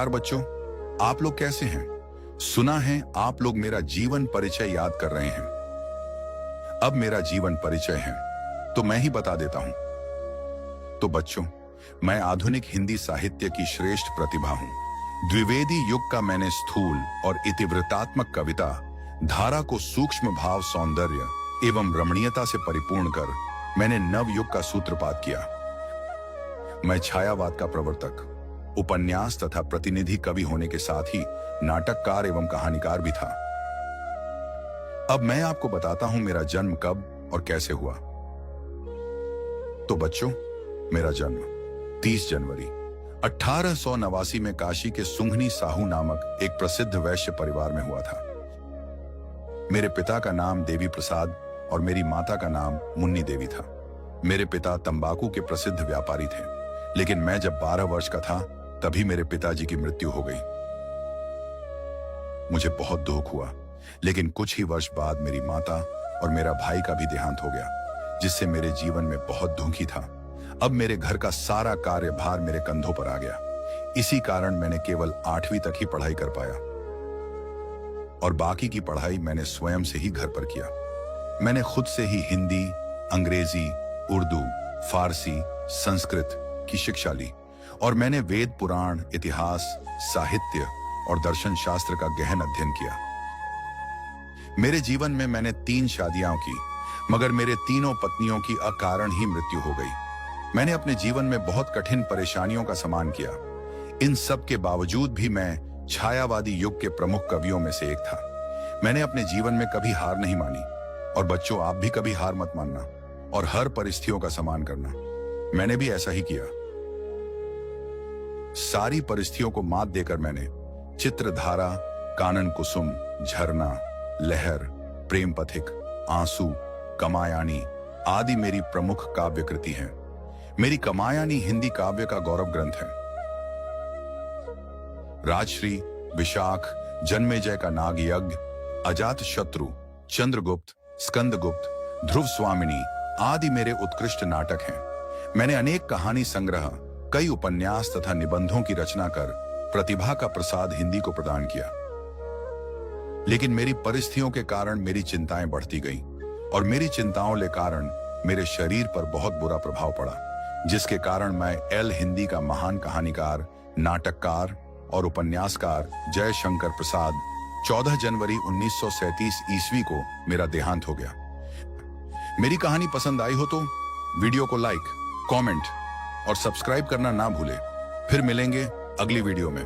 नमस्कार बच्चों, आप लोग कैसे हैं? सुना है आप लोग मेरा जीवन परिचय याद कर रहे हैं। अब मेरा जीवन परिचय है तो मैं ही बता देता हूं। तो बच्चों, मैं आधुनिक हिंदी साहित्य की श्रेष्ठ प्रतिभा हूं। द्विवेदी युग का मैंने स्थूल और इतिवृत्तात्मक कविता धारा को सूक्ष्म भाव, सौंदर्य एवं रमणीयता से परिपूर्ण कर मैंने नव युग का सूत्रपात किया। मैं छायावाद का प्रवर्तक, उपन्यास तथा प्रतिनिधि कवि होने के साथ ही नाटककार एवं कहानीकार भी था। अब मैं आपको बताता हूं मेरा जन्म कब और कैसे हुआ। तो बच्चों, मेरा जन्म 30 जनवरी 1889 में काशी के सुंघनी साहू नामक एक प्रसिद्ध वैश्य परिवार में हुआ था। मेरे पिता का नाम देवी प्रसाद और मेरी माता का नाम मुन्नी देवी था। मेरे पिता तंबाकू के प्रसिद्ध व्यापारी थे, लेकिन मैं जब 12 वर्ष का था तभी मेरे पिताजी की मृत्यु हो गई। मुझे बहुत दुख हुआ, लेकिन कुछ ही वर्ष बाद मेरी माता और मेरा भाई का भी देहांत हो गया, जिससे मेरे जीवन में बहुत दुखी था। अब मेरे घर का सारा कार्यभार मेरे कंधों पर आ गया। इसी कारण मैंने केवल 8वीं तक ही पढ़ाई कर पाया और बाकी की पढ़ाई मैंने स्वयं से ही घर पर किया। मैंने खुद से ही हिंदी, अंग्रेजी, उर्दू, फारसी, संस्कृत की शिक्षा ली और मैंने वेद, पुराण, इतिहास, साहित्य और दर्शन शास्त्र का गहन अध्ययन किया। मेरे जीवन में मैंने 3 शादियां की, मगर मेरे तीनों पत्नियों की अकारण ही मृत्यु हो गई। मैंने अपने जीवन में बहुत कठिन परेशानियों का सामना किया। इन सब के बावजूद भी मैं छायावादी युग के प्रमुख कवियों में से एक था। मैंने अपने जीवन में कभी हार नहीं मानी। और बच्चों, आप भी कभी हार मत मानना और हर परिस्थितियों का सामना करना। मैंने भी ऐसा ही किया। सारी परिस्थितियों को मात देकर मैंने चित्रधारा, कानन कुसुम, झरना, लहर, प्रेम पथिक, आंसू, कमायानी आदि मेरी प्रमुख काव्य कृति हैं। मेरी कमायानी हिंदी काव्य का गौरव ग्रंथ है। राजश्री, विशाख, जन्मेजय का नाग यज्ञ, अजात शत्रु, चंद्रगुप्त, स्कंदगुप्त, ध्रुव स्वामिनी आदि मेरे उत्कृष्ट नाटक हैं। मैंने अनेक कहानी संग्रह, कई उपन्यास तथा निबंधों की रचना कर प्रतिभा का प्रसाद हिंदी को प्रदान किया। लेकिन मेरी परिस्थितियों के कारण मेरी चिंताएं बढ़ती गईं और मेरी चिंताओं के कारण मेरे शरीर पर बहुत बुरा प्रभाव पड़ा, जिसके कारण मैं एल हिंदी का महान कहानीकार, नाटककार और उपन्यासकार जयशंकर प्रसाद 14 जनवरी 1937 ईस्वी को मेरा देहांत हो गया। मेरी कहानी पसंद आई हो तो वीडियो को लाइक, कमेंट और सब्सक्राइब करना ना भूलें। फिर मिलेंगे अगली वीडियो में।